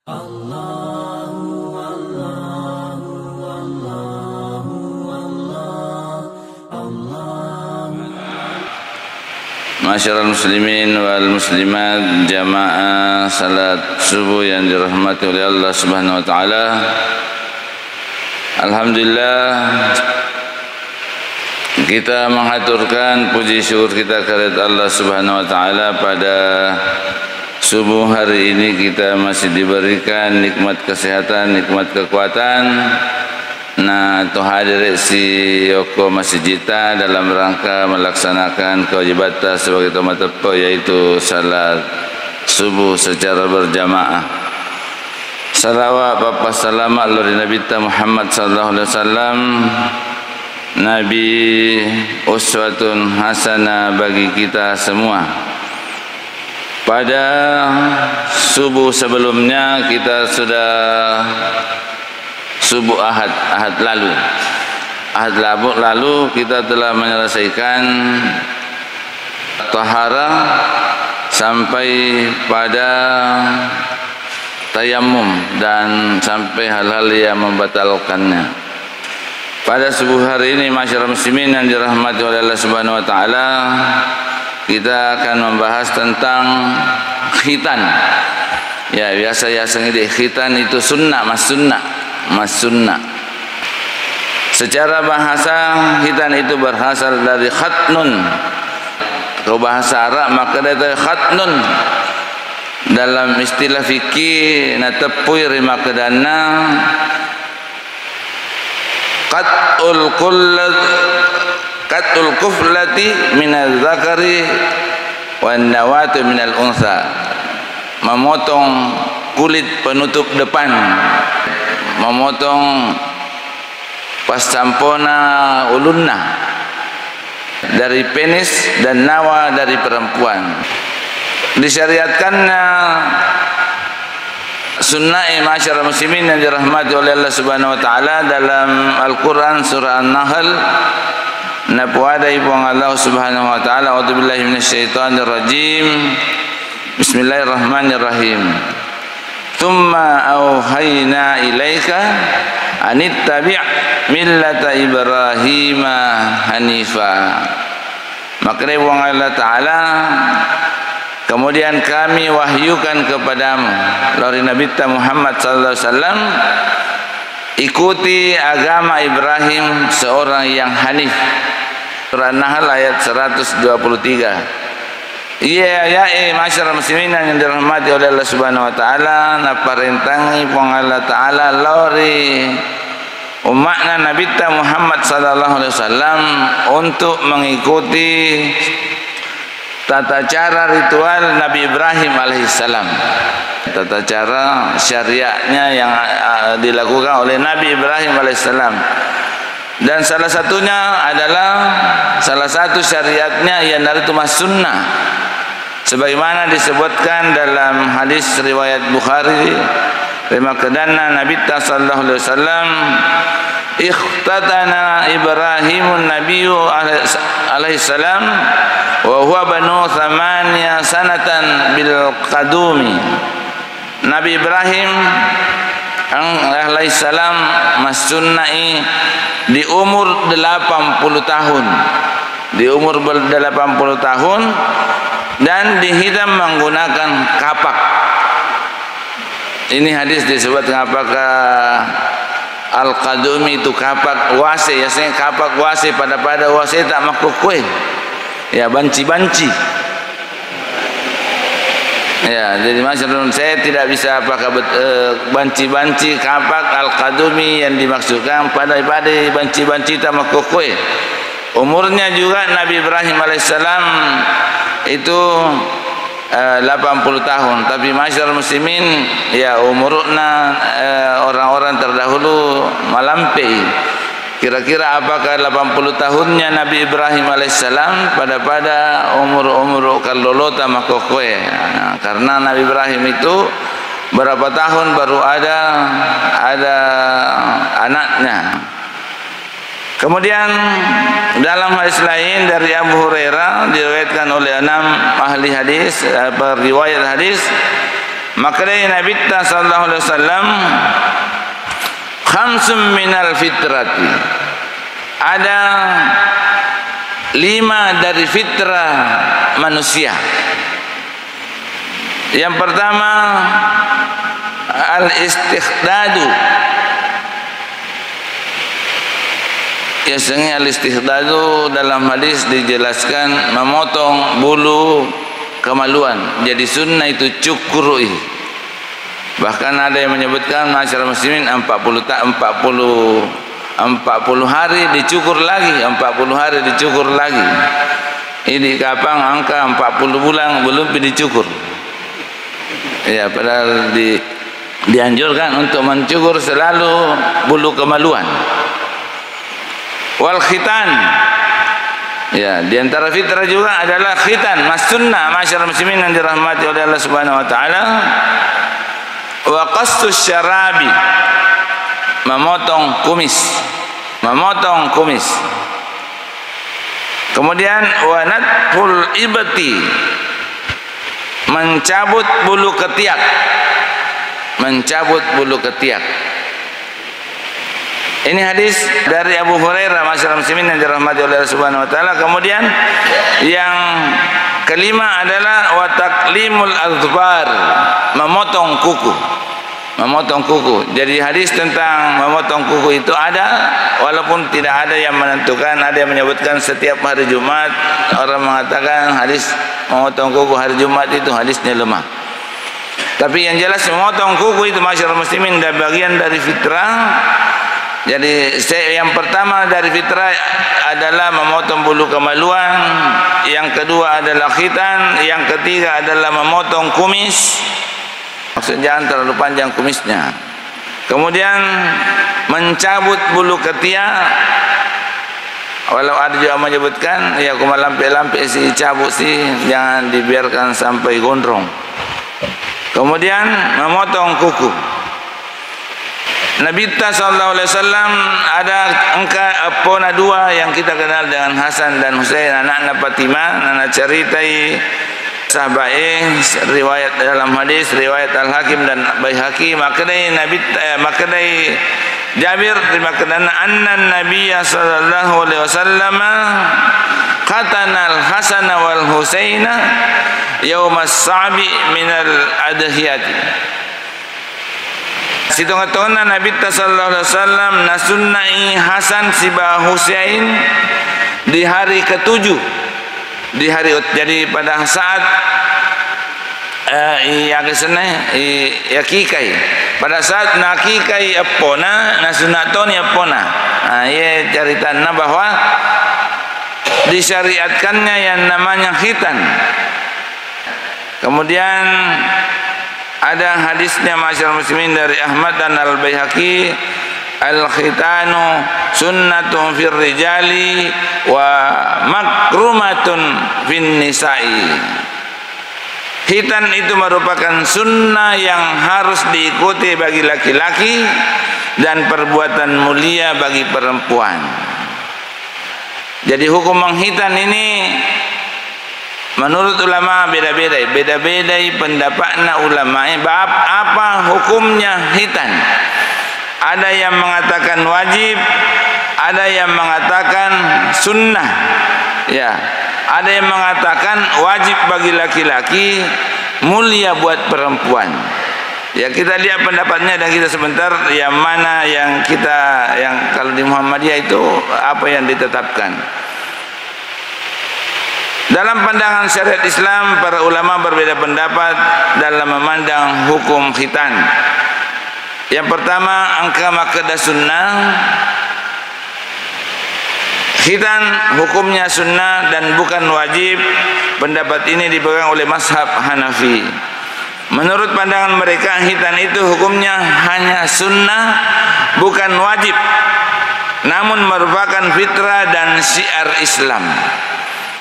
Masyarul muslimin wal muslimat, jamaah salat subuh yang dirahmati oleh Allah Subhanahu wa taala. Alhamdulillah, kita mengaturkan puji syukur kita kepada Allah Subhanahu wa taala pada subuh hari ini. Kita masih diberikan nikmat kesehatan, nikmat kekuatan. Nah, tu hadir si Yoko Masjid Jita dalam rangka melaksanakan kewajiban sebagai tamat tepo, yaitu salat subuh secara berjamaah. Salawat bapa salamat lori Nabi Muhammad sallallahu alaihi wasallam, Nabi uswatun hasanah bagi kita semua. Pada subuh sebelumnya kita sudah subuh Ahad lalu kita telah menyelesaikan taharah sampai pada tayamum dan sampai hal-hal yang membatalkannya. Pada subuh hari ini, masyarakat muslimin yang dirahmati oleh Allah Subhanahu wa taala, kita akan membahas tentang khitan. Ya, biasa ngide khitan itu sunnah, mas sunnah. Secara bahasa, khitan itu berasal dari khatnun. Kalau bahasa Arab maka dari khatnun. Dalam istilah fikih natapui rimakadana qatul kuflati minal zakari wan nawatu minal unsa. Memotong kulit penutup depan, memotong pasampona ulunna dari penis dan nawa dari perempuan. Disyariatkannya sunnah masyarakat muslimin yang dirahmati oleh Allah Subhanahu wa taala dalam Al-Qur'an surah An-Nahl. Napuada ibu Allah Subhanahu wa taala, a'udzubillahi minasyaitonir rajim. Bismillahirrahmanirrahim. Tsumma auhayna ilaika anittabi' millata Ibrahim hanifa. Maka Allah Ta'ala, kemudian kami wahyukan kepadamu dari Nabi Muhammad sallallahu alaihi wasallam, ikuti agama Ibrahim, seorang yang hanif. Surah An-Nahl ayat 123. Masyarakat muslimin yang dirahmati oleh Allah Subhanahu wa taala, naparentangi pong Allah taala lori umatna Nabi Muhammad sallallahu alaihi wasallam untuk mengikuti tata cara ritual Nabi Ibrahim alaihissalam, tata cara syariatnya yang dilakukan oleh Nabi Ibrahim alaihissalam. Dan salah satunya adalah, salah satu syariatnya ialah itu mas sunnah, sebagaimana disebutkan dalam hadis riwayat Bukhari. Rimakadana Nabi sallallahu alaihi wasallam, ikhtatana Ibrahimun Nabiyyu alaihi salam wa huwa banu thamaniya sanatan bil qadumi. Nabi Ibrahim alaihi salam masunnai di umur 80 tahun. Di umur 80 tahun dan dihitam menggunakan kapak. Ini hadis disebut apakah al-qadumi itu kapak wase, biasanya kapak wase pada wase tak makuk kue. Ya, banci-banci. Ya, jadi maksudnya saya tidak bisa apakah banci-banci kapak al-qadumi yang dimaksudkan pada banci-banci tak makuk kue. Umurnya juga Nabi Ibrahim alaihissalam itu 80 tahun, tapi masyarakat muslimin ya umurna orang-orang terdahulu malampei. Kira-kira apakah 80 tahunnya Nabi Ibrahim alaihissalam pada umur kalolota makokwe. Nah, karena Nabi Ibrahim itu berapa tahun baru ada anaknya. Kemudian dalam hadis lain dari Abu Hurairah diriwayatkan oleh 6 ahli hadis, riwayat hadis, Maka dari Nabi sallallahu alaihi wasallam, khamsum minal fitrati, ada 5 dari fitrah manusia. Yang pertama, al-istikhdadu. Biasanya al-istikhdadu dalam hadis dijelaskan memotong bulu kemaluan. Jadi sunnah itu cukur. Bahkan ada yang menyebutkan masyarakat muslimin 40 hari dicukur lagi, 40 hari dicukur lagi. Ini kapang angka 40 bulan belum dicukur. Ya, padahal dianjurkan untuk mencukur selalu bulu kemaluan. Wal khitan. Ya, di antara fitrah juga adalah khitan, mas sunnah masyarakat muslimin yang dirahmati oleh Allah Subhanahu wa taala. Wa qastus syarabi, memotong kumis. Kemudian wa natful ibti, mencabut bulu ketiak. Ini hadis dari Abu Hurairah, masyarakat muslimin yang dirahmati oleh Allah Subhanahu wa taala. Kemudian yang kelima adalah wa taqlimul azfar, memotong kuku. Jadi hadis tentang memotong kuku itu ada, walaupun tidak ada yang menentukan. Ada yang menyebutkan setiap hari Jumat. Orang mengatakan hadis memotong kuku hari Jumat itu hadisnya lemah. Tapi yang jelas memotong kuku itu masyarakat muslimin dan bagian dari fitrah. Jadi yang pertama dari fitrah adalah memotong bulu kemaluan, yang kedua adalah khitan, yang ketiga adalah memotong kumis. Maksudnya jangan terlalu panjang kumisnya. Kemudian mencabut bulu ketiak. Walau ada juga menyebutkan ya cuma lampe-lampe sih cabut sih, jangan dibiarkan sampai gondrong. Kemudian memotong kuku. Nabi sallallahu alaihi wasallam ada pona 2 yang kita kenal dengan Hasan dan Husain, anak-anak Fatimah. Nana ceritai sahabat riwayat dalam hadis riwayat Al-Hakim dan Baihaqi. Maknai Jabir dimaknai anna Nabiy sallallahu alaihi wasallam qatana al-Hasan wal Husaina yaum as-sa'bi min al-adhiyati. Situngna Nabi sallallahu alaihi wasallam nasunnai Hasan sibah Husain di hari ke-7, di hari, jadi pada saat yakikai, pada saat nakikai apona nasunatoni apona. Ia ceritanya bahwa disyariatkannya yang namanya khitan. Kemudian ada hadisnya masyarakat muslimin dari Ahmad dan Al-Baihaqi, al-khitanu sunnatun fir rijali wa makrumatun fin nisa'i. Khitan itu merupakan sunnah yang harus diikuti bagi laki-laki dan perbuatan mulia bagi perempuan. Jadi hukum menghitan ini menurut ulama beda-beda pendapatnya ulama. Bab apa hukumnya hitan? Ada yang mengatakan wajib, ada yang mengatakan sunnah. Ya, ada yang mengatakan wajib bagi laki-laki, mulia buat perempuan. Ya, kita lihat pendapatnya dan kita sebentar yang mana yang kalau di Muhammadiyah itu apa yang ditetapkan. Dalam pandangan syariat Islam, para ulama berbeda pendapat dalam memandang hukum khitan. Yang pertama, angka makada sunnah. Khitan hukumnya sunnah dan bukan wajib. Pendapat ini dipegang oleh mazhab Hanafi. Menurut pandangan mereka, khitan itu hukumnya hanya sunnah, bukan wajib, namun merupakan fitrah dan syiar Islam.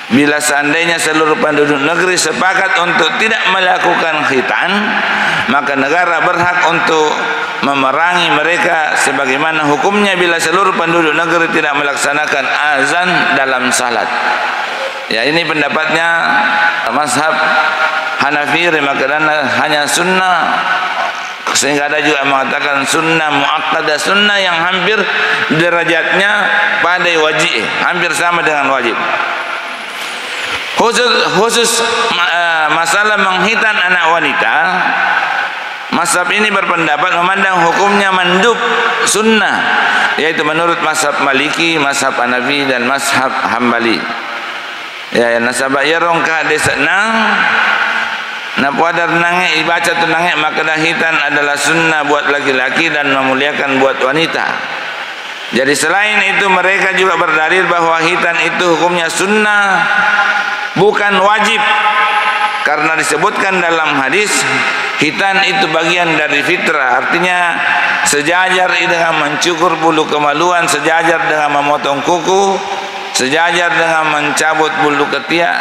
Bila seandainya seluruh penduduk negeri sepakat untuk tidak melakukan khitan, maka negara berhak untuk memerangi mereka, sebagaimana hukumnya bila seluruh penduduk negeri tidak melaksanakan azan dalam salat. Ya, ini pendapatnya mazhab Hanafi makadana hanya sunnah, sehingga ada juga mengatakan sunnah muakkadah, sunnah yang hampir derajatnya pada wajib, hampir sama dengan wajib. Khusus masalah menghitan anak wanita, mazhab ini berpendapat memandang hukumnya mandub, sunnah, yaitu menurut mazhab Maliki, mazhab Hanafi dan mazhab Hambali. Ya, nasabah yarong ka desana na puadar nange ibaca tu nange maka hitan adalah sunnah buat laki-laki dan memuliakan buat wanita. Jadi selain itu mereka juga berdalil bahwa hitan itu hukumnya sunnah, bukan wajib, karena disebutkan dalam hadis hitan itu bagian dari fitrah, artinya sejajar dengan mencukur bulu kemaluan, sejajar dengan memotong kuku, sejajar dengan mencabut bulu ketiak.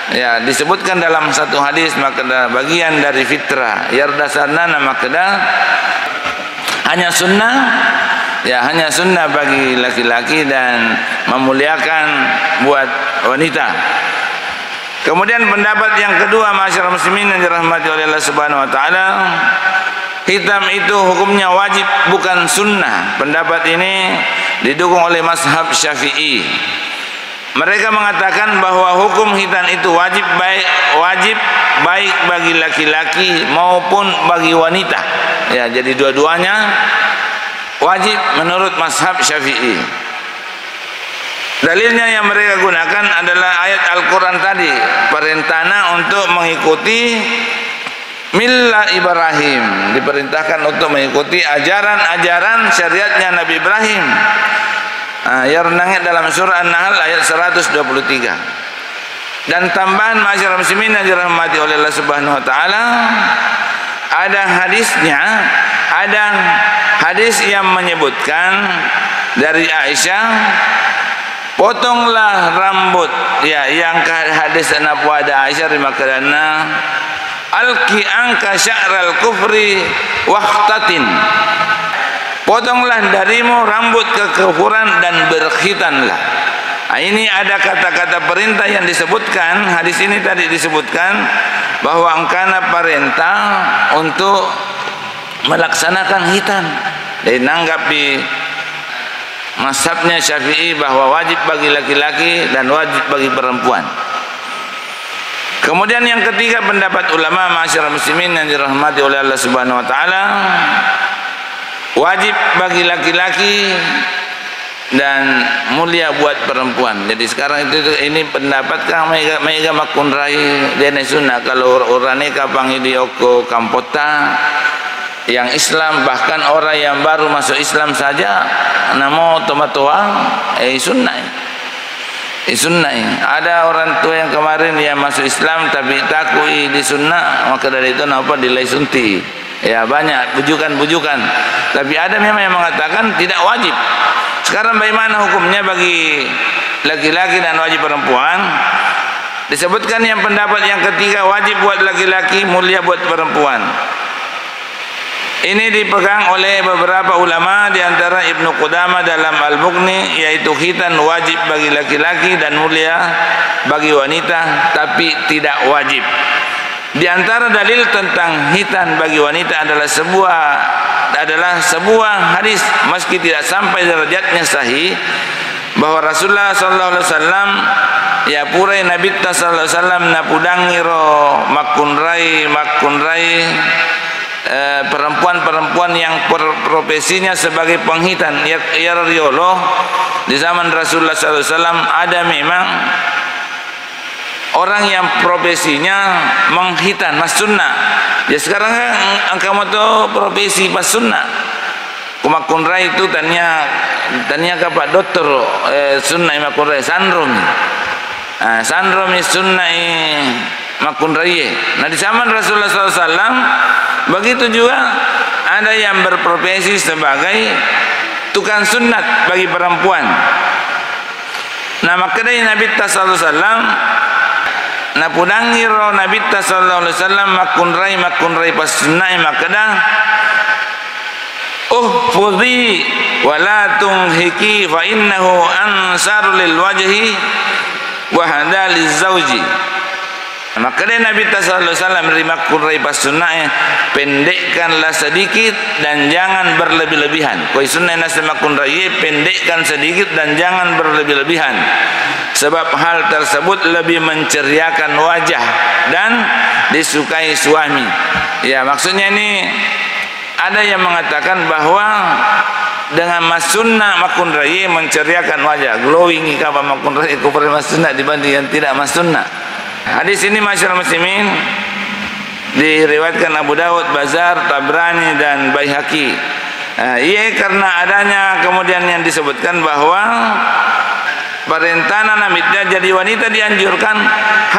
Ya, disebutkan dalam satu hadis maka bagian dari fitrah. Yardasana maka hanya sunnah, ya hanya sunnah bagi laki-laki dan memuliakan buat wanita. Kemudian pendapat yang kedua, masyarakat muslimin yang dirahmati oleh Allah Subhanahu wa taala, hitam itu hukumnya wajib bukan sunnah. Pendapat ini didukung oleh mazhab Syafi'i. Mereka mengatakan bahwa hukum hitam itu wajib baik bagi laki-laki maupun bagi wanita. Ya, jadi dua-duanya wajib menurut mazhab Syafi'i. Dalilnya yang mereka gunakan adalah ayat Al-Quran tadi, perintahnya untuk mengikuti millah Ibrahim, diperintahkan untuk mengikuti ajaran-ajaran syariatnya Nabi Ibrahim. Yang renangnya dalam surah An-Nahl ayat 123. Dan tambahan masyarakat muslimin yang dirahmati oleh Allah Subhanahu wa taala, ada hadisnya, ada hadis yang menyebutkan dari Aisyah, potonglah rambut, ya, yang hadis anak puada Aisyah rimakadana alki angka sya'ral kufri waqtatin, potonglah darimu rambut kekufuran dan berkhitanlah. Ini ada kata-kata perintah yang disebutkan, hadis ini tadi disebutkan bahwa angkana perintah untuk melaksanakan hitan. Dan nanggapi mazhabnya Syafi'i bahwa wajib bagi laki-laki dan wajib bagi perempuan. Kemudian yang ketiga, pendapat ulama masyarakat muslimin yang dirahmati oleh Allah Subhanahu wa taala, wajib bagi laki-laki dan mulia buat perempuan. Jadi sekarang ini pendapat kang mega makunrai dene sunnah kalau orane kapang idioko kampota yang Islam, bahkan orang yang baru masuk Islam saja namo tomatoa sunnah. Sunnah. Ada orang tua yang kemarin yang masuk Islam tapi takui di sunnah, maka dari itu napa dilai sunti. Ya, banyak bujukan-bujukan. Tapi ada memang yang mengatakan tidak wajib. Sekarang bagaimana hukumnya bagi laki-laki dan wajib perempuan? Disebutkan yang pendapat yang ketiga, wajib buat laki-laki, mulia buat perempuan. Ini dipegang oleh beberapa ulama, di antara Ibnu Qudamah dalam Al-Mughni, yaitu khitan wajib bagi laki-laki dan mulia bagi wanita, tapi tidak wajib. Di antara dalil tentang hitan bagi wanita adalah sebuah hadis, meski tidak sampai derajatnya sahih, bahwa Rasulullah sallallahu alaihi wasallam ya purai Nabi sallallahu alaihi wasallam napudangiro makunrai perempuan-perempuan yang profesinya sebagai penghitan. Ya riolo, di zaman Rasulullah sallallahu alaihi wasallam ada memang orang yang profesinya menghitan mas sunnah. Ya sekarang angka moto profesi pas sunnah. Kumakunrai itu tanya ke Pak Dokter sunnah makunrai sandrom. Sandrom sunnah makunrai. Nah di zaman Rasulullah SAW begitu juga ada yang berprofesi sebagai tukang sunat bagi perempuan. Nah makanya Nabi sallallahu alaihi wasallam napudangiro Nabi sallallahu alaihi wasallam makunrai pas sunnah makada uhfudhi wala tunhiki fa innahu ansaru lil wajhi wa hada liz zawji. Maka dia Nabi sallallahu alaihi wasallam menerima kurai pas sunnahnya, pendekkanlah sedikit dan jangan berlebih-lebihan. Koi sunnah nasi makun rai, pendekkan sedikit dan jangan berlebih-lebihan. Sebab hal tersebut lebih menceriakan wajah dan disukai suami. Ya, maksudnya ini ada yang mengatakan bahwa dengan mas sunnah makun rai menceriakan wajah, glowing ikapa makun rai kurai mas sunnah dibanding yang tidak mas sunnah. Hadis ini masyarakat muslimin diriwayatkan Abu Dawud, Bazar, Tabrani dan Baihaqi. Ia karena adanya kemudian yang disebutkan bahwa perintah namitnya jadi wanita dianjurkan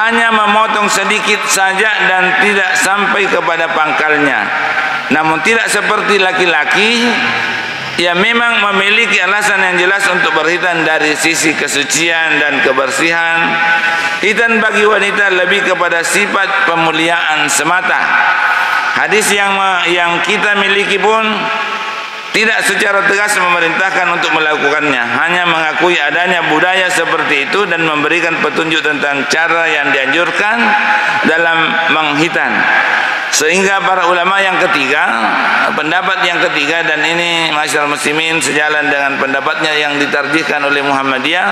hanya memotong sedikit saja dan tidak sampai kepada pangkalnya. Namun tidak seperti laki-laki yang memang memiliki alasan yang jelas untuk berhitan dari sisi kesucian dan kebersihan. Hitan bagi wanita lebih kepada sifat pemuliaan semata. Hadis yang kita miliki pun tidak secara tegas memerintahkan untuk melakukannya, hanya mengakui adanya budaya seperti itu dan memberikan petunjuk tentang cara yang dianjurkan dalam menghitan. Sehingga para ulama yang ketiga, pendapat yang ketiga, dan ini masyarakat muslimin sejalan dengan pendapatnya yang ditarjihkan oleh Muhammadiyah,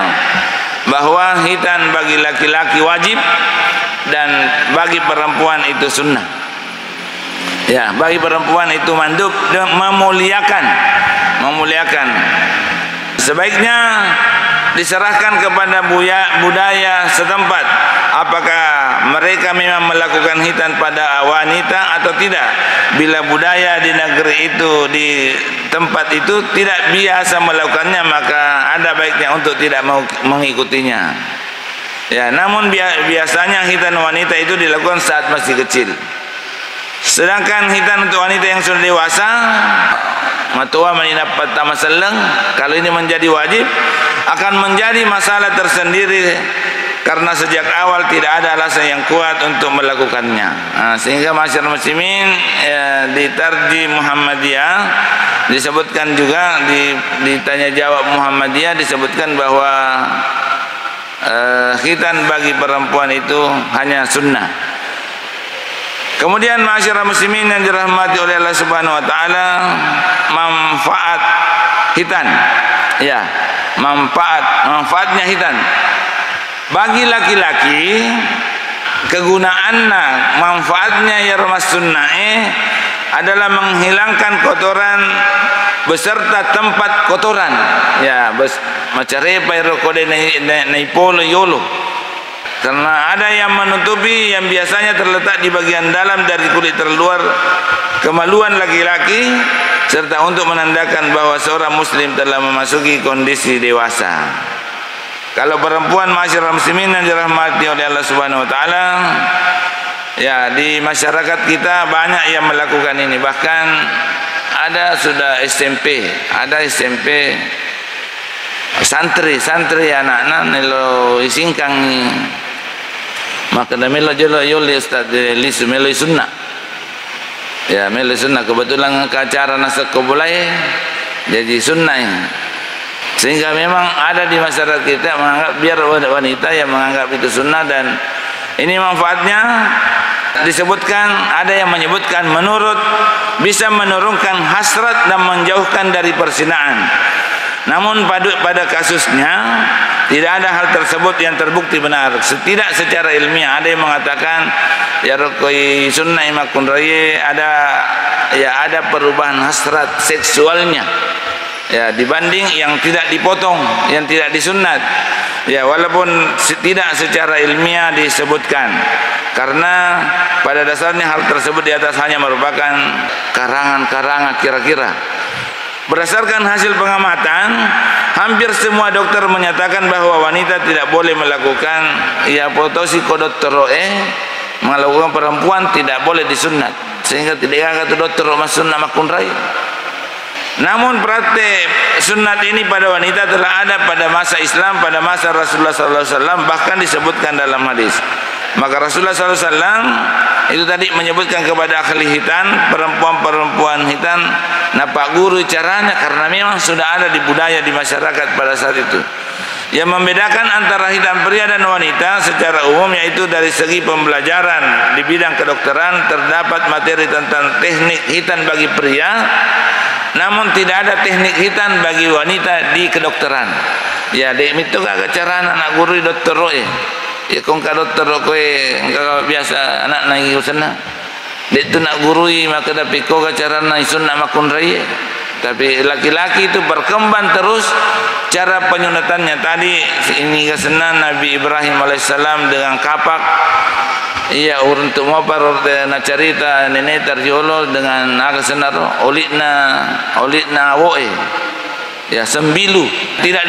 bahwa hitan bagi laki-laki wajib dan bagi perempuan itu sunnah. Ya, bagi perempuan itu mandub, memuliakan. Sebaiknya diserahkan kepada budaya setempat, apakah mereka memang melakukan hitan pada wanita atau tidak. Bila budaya di negeri itu, di tempat itu tidak biasa melakukannya, maka ada baiknya untuk tidak mau mengikutinya. Ya, namun biasanya hitan wanita itu dilakukan saat masih kecil. Sedangkan hitan untuk wanita yang sudah dewasa, matua mendapat tamasaleng, kalau ini menjadi wajib, akan menjadi masalah tersendiri karena sejak awal tidak ada alasan yang kuat untuk melakukannya. Sehingga masyarakat muslimin di Tarjih Muhammadiyah disebutkan juga, ditanya jawab Muhammadiyah disebutkan bahwa khitan bagi perempuan itu hanya sunnah. Kemudian masyarakat muslimin yang dirahmati oleh Allah Subhanahu wa taala, manfaat khitan. Ya, manfaatnya khitan. Bagi laki-laki kegunaannya, manfaatnya ya ramas sunnah adalah menghilangkan kotoran beserta tempat kotoran. Ya, macam repai rokode naipolo yolo. Karena ada yang menutupi yang biasanya terletak di bagian dalam dari kulit terluar kemaluan laki-laki, serta untuk menandakan bahwa seorang muslim telah memasuki kondisi dewasa. Kalau perempuan masyarakat muslimin yang dirahmati oleh Allah Subhanahu wa taala, ya di masyarakat kita banyak yang melakukan ini. Bahkan ada sudah SMP, ada SMP santri anak-anak nelo isingkang maka melo jelo yoli ustaz lisu melo sunnah. Ya, melo sunnah, kebetulan ke acara nasak kubulai jadi sunnah. Sehingga memang ada di masyarakat kita menganggap, biar wanita yang menganggap itu sunnah, dan ini manfaatnya disebutkan, ada yang menyebutkan menurut bisa menurunkan hasrat dan menjauhkan dari perzinaan. Namun pada kasusnya tidak ada hal tersebut yang terbukti benar. Tidak secara ilmiah. Ada yang mengatakan ya rokoi sunnah makun raya, ada perubahan hasrat seksualnya, ya, dibanding yang tidak dipotong, yang tidak disunat. Ya, walaupun tidak secara ilmiah disebutkan, karena pada dasarnya hal tersebut di atas hanya merupakan karangan-karangan kira-kira. Berdasarkan hasil pengamatan, hampir semua dokter menyatakan bahwa wanita tidak boleh melakukan potosi kodotoro melakukan perempuan tidak boleh disunat, sehingga tidak kata dokter mas sunnah makun rai. Namun praktek sunat ini pada wanita telah ada pada masa Islam, pada masa Rasulullah SAW, bahkan disebutkan dalam hadis. Maka Rasulullah SAW itu tadi menyebutkan kepada ahli hitan, perempuan-perempuan hitan, napak guru caranya, karena memang sudah ada di budaya di masyarakat pada saat itu. Yang membedakan antara hitan pria dan wanita secara umum yaitu dari segi pembelajaran di bidang kedokteran terdapat materi tentang teknik hitan bagi pria, namun tidak ada teknik hitan bagi wanita di kedokteran. Ya, dek itu kagak cara anak guru dokter roe. Ya kong ka dokter koe kagak biasa anak naik usana. Dek tu nak gurui maka tapi ko ka cara na isun nak makun raya. Tapi laki-laki itu berkembang terus cara penyunatannya. Tadi ini kesana Nabi Ibrahim alaihissalam dengan kapak. Iya untuk mopar na cerita nenek terjolo dengan akasenar olitna woe. Ya sembilu tidak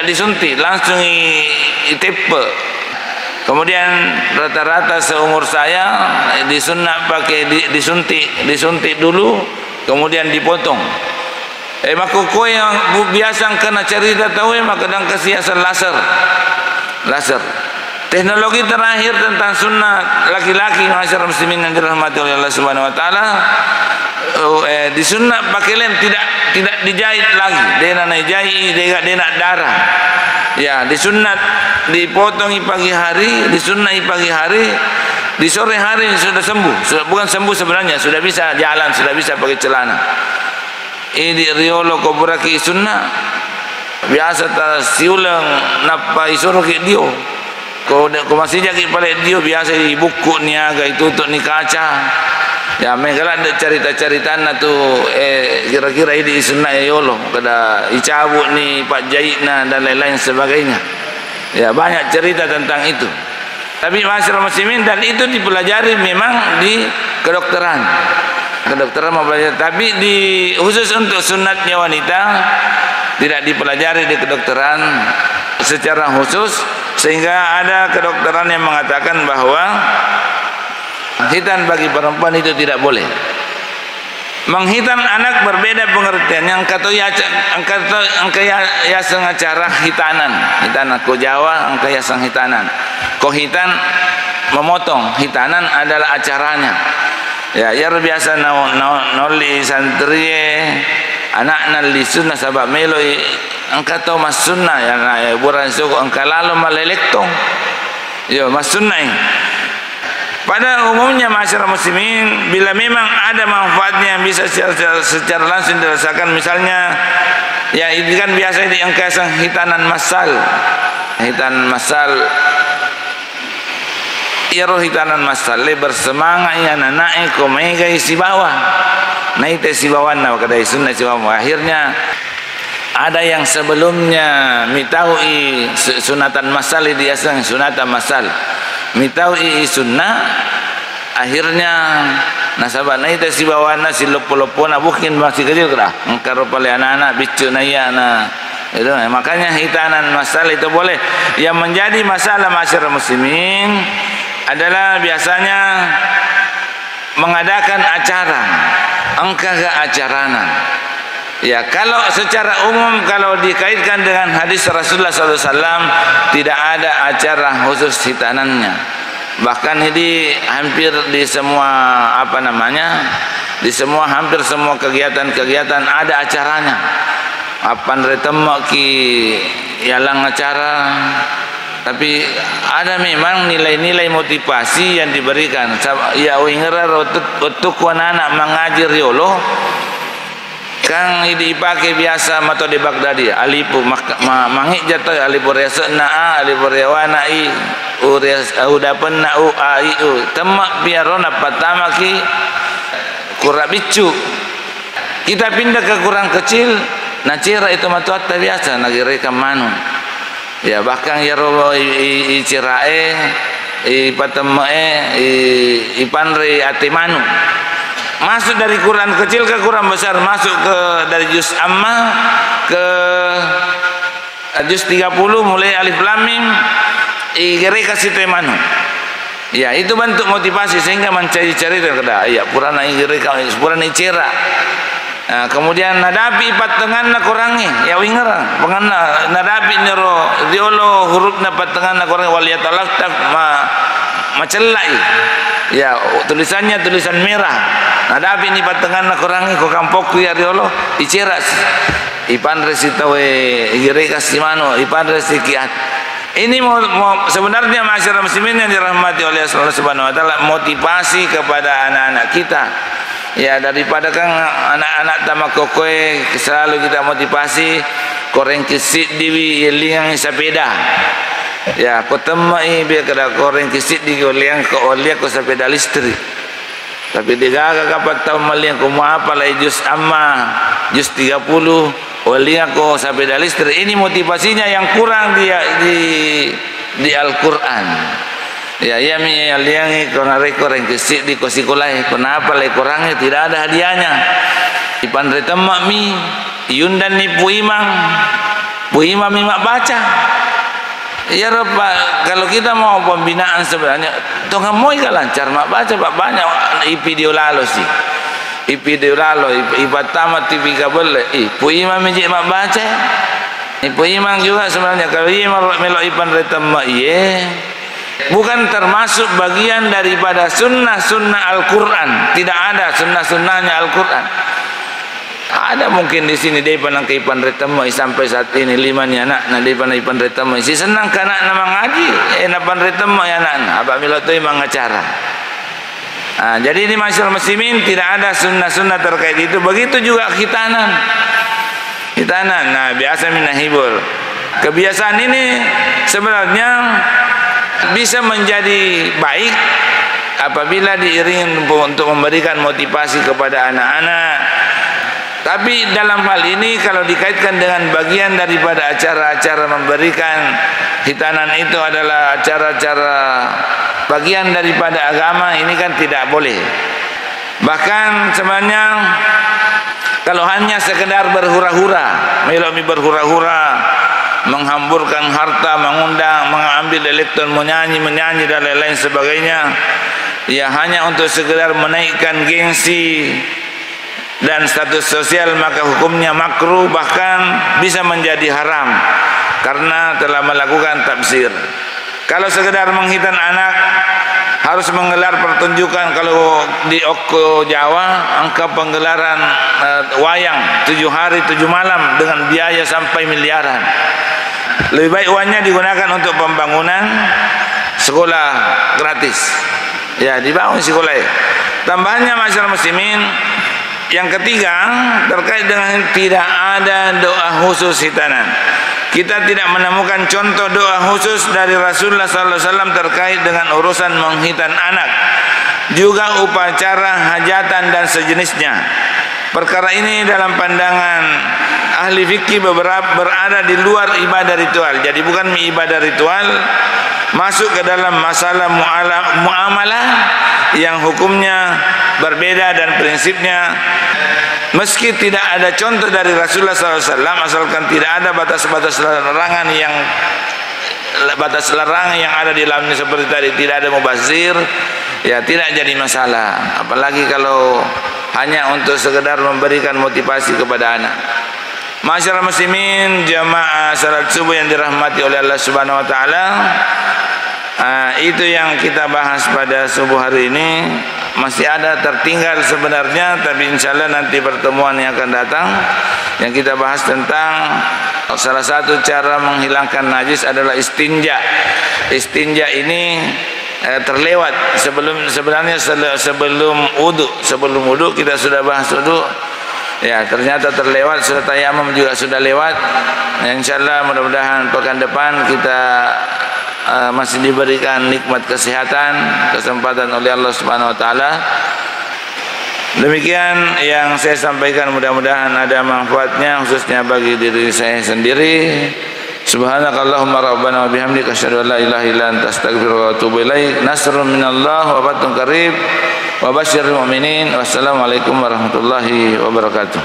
disuntik langsung itepe. Kemudian rata-rata seumur saya disunat pakai disuntik dulu, kemudian dipotong. Maka kau yang biasa kena cerita tahu maka kadang kasih asal laser. Teknologi terakhir tentang sunnah laki-laki masyarakat muslimin yang dirahmati oleh Allah Subhanahu Wa Taala, disunat pakai lem tidak dijahit lagi. Dia nak jahit, dia nak darah. Ya, disunat dipotongi pagi hari, disunai pagi hari, di sore hari sudah sembuh. Bukan sembuh sebenarnya, sudah bisa jalan, sudah bisa pakai celana. Ini riolo koburaki sunnah. Biasa ta siulang napa isuruh ke dia. Ko masih jadi pada dia biasa di buku niaga itu untuk ni kaca. Ya megala ada cerita-cerita na tu kira-kira ini sunnah yolo kada icabut ni Pak Jahitna dan lain-lain sebagainya. Ya banyak cerita tentang itu. Tapi masyarakat muslimin dan itu dipelajari memang di kedokteran mempelajari. Tapi di khusus untuk sunatnya wanita tidak dipelajari di kedokteran secara khusus, sehingga ada kedokteran yang mengatakan bahwa hitan bagi perempuan itu tidak boleh. Menghitan anak berbeda pengertian. Yang kata ya sengacara hitanan ko Jawa angka ya sang hitanan. Ko hitan memotong, hitanan adalah acaranya. Ya biasa noli santri anak nali sunnah sabab meloi angka to mas sunnah ya buran suku angka lalu malelektong. Yo mas sunnah. Pada umumnya masyarakat muslimin bila memang ada manfaatnya yang bisa secara langsung dirasakan, misalnya ya ini kan biasa di angka sang hitanan masal iro hitanan masal bersemangat ya naik komega isi bawah naik si bawah na kadai sunnah si bawah. Akhirnya ada yang sebelumnya mitaui sunatan masal di asang sunatan masal mitaui sunnah, akhirnya nasabah naik si bawah na si lopo-lopo na bukin masih kecil kerah engkau pale anak-anak bicu na ya na itu. Makanya hitanan masal itu boleh. Yang menjadi masalah masyarakat muslimin adalah biasanya mengadakan acara engkau ke acaranan. Ya kalau secara umum kalau dikaitkan dengan hadis Rasulullah SAW tidak ada acara khusus hitanannya. Bahkan ini hampir di semua hampir semua kegiatan-kegiatan ada acaranya. Apan retemak ki yalang acara. Tapi ada memang nilai-nilai motivasi yang diberikan. Ya ingera untuk anak mengajar yolo. Kang dipakai biasa metode Baghdadi alipu mangik jatuh alipu resna alipu rewanai udapan na aiu temak biarona pertama ki kurang bicu. Kita pindah ke kurang kecil nacira itu matuata biasa nagireka manu. Ya bahkan ya robo icirae ipatemae ipanre atimanu. Masuk dari Quran kecil ke Quran besar, masuk ke dari juz amma ke juz 30 mulai alif lam mim igere kasih temanu. Ya itu bentuk motivasi sehingga mencari-cari terkada ya purana igere purana icera. Nah, kemudian nadapi patengan kurangi ya wingera pengenna nadapi nero diolo hurufna patengan kurangi waliyatalaf macelai ya tulisannya tulisan merah. Nadapi ini patengan kurangi ko kampokku ya diolo iceras ipan resi tawe gire kasimano ipan resi kiat. Ini sebenarnya masyarakat muslimin yang dirahmati oleh Allah Subhanahu wa taala, motivasi kepada anak-anak kita. Ya, daripada kan anak-anak tamakokoe selalu kita motivasi koreng kisit diwi liang sepeda. Ya, ko temai biar kada koreng kisit di liang ko olia ko sepeda listrik. Tapi dia kapat tahu maliang ko apa lah jus amma jus 30 olia ko sepeda listrik. Ini motivasinya yang kurang di Al-Qur'an. Ya, ya mi liang ko koreng kisit di ko sikulai. Kenapa le kurangnya tidak ada hadiahnya. Ipan retemak mi yundan ni puimang mi mak baca. Ya Pak, kalau kita mau pembinaan sebenarnya tongga moi ka lancar mak baca Pak, banyak video lalu sih. Video lalu ibatama TV kabel puimang mi mak baca. Puimang juga sebenarnya kalau ia melok ipan retemak bukan termasuk bagian daripada sunnah-sunnah Al-Qur'an. Tidak ada sunnah-sunnahnya Al-Qur'an. Ada mungkin di sini dia panang keipan retemoi sampai saat ini 5 ni anak na dia panang ipan retemoi si senang kan anak nama ngaji napan retemoi anak apa milo tu imang acara. Jadi ini masyarakat muslimin tidak ada sunnah-sunnah terkait itu. Begitu juga khitanan. Nah biasa minahibur. Kebiasaan ini sebenarnya bisa menjadi baik apabila diiringi untuk memberikan motivasi kepada anak-anak. Tapi dalam hal ini kalau dikaitkan dengan bagian daripada acara-acara memberikan khitanan itu adalah acara-acara bagian daripada agama, ini kan tidak boleh. Bahkan sebenarnya kalau hanya sekedar berhura-hura, melomi berhura-hura, menghamburkan harta, mengundang, mengambil elektron, menyanyi dan lain-lain sebagainya, ya hanya untuk sekedar menaikkan gengsi dan status sosial, maka hukumnya makruh, bahkan bisa menjadi haram karena telah melakukan tafsir. Kalau sekedar menghitan anak harus menggelar pertunjukan. Kalau di Oko Jawa angka penggelaran wayang 7 hari 7 malam dengan biaya sampai miliaran. Lebih baik uangnya digunakan untuk pembangunan sekolah gratis. Ya, dibangun sekolah. Tambahannya masyarakat muslimin, yang ketiga terkait dengan tidak ada doa khusus khitanan. Kita tidak menemukan contoh doa khusus dari Rasulullah SAW terkait dengan urusan menghitan anak, juga upacara hajatan dan sejenisnya. Perkara ini dalam pandangan ahli fikih beberapa berada di luar ibadah ritual. Jadi bukan ibadah ritual, masuk ke dalam masalah muamalah yang hukumnya berbeda dan prinsipnya. Meski tidak ada contoh dari Rasulullah SAW, asalkan tidak ada batas-batas larangan yang ada di dalamnya seperti tadi, tidak ada mubazir, ya tidak jadi masalah. Apalagi kalau hanya untuk sekedar memberikan motivasi kepada anak. Masyarakat muslimin, jamaah salat subuh yang dirahmati oleh Allah Subhanahu wa taala, itu yang kita bahas pada subuh hari ini. Masih ada tertinggal sebenarnya, tapi insyaallah nanti pertemuan yang akan datang yang kita bahas tentang salah satu cara menghilangkan najis adalah istinja. Istinja ini terlewat sebelum wudu kita sudah bahas wudu. Ya, ternyata terlewat, sudah tayamum juga sudah lewat. Insyaallah mudah-mudahan pekan depan kita masih diberikan nikmat kesehatan, kesempatan oleh Allah Subhanahu wa taala. Demikian yang saya sampaikan, mudah-mudahan ada manfaatnya khususnya bagi diri saya sendiri. Subhanakallahumma rabbana wa bihamdika asyhadu an la ilaha illa anta astaghfiruka wa atubu ilaik. Nasrun minallah wa fathun qarib wa basyiril mu'minin. Wassalamualaikum warahmatullahi wabarakatuh.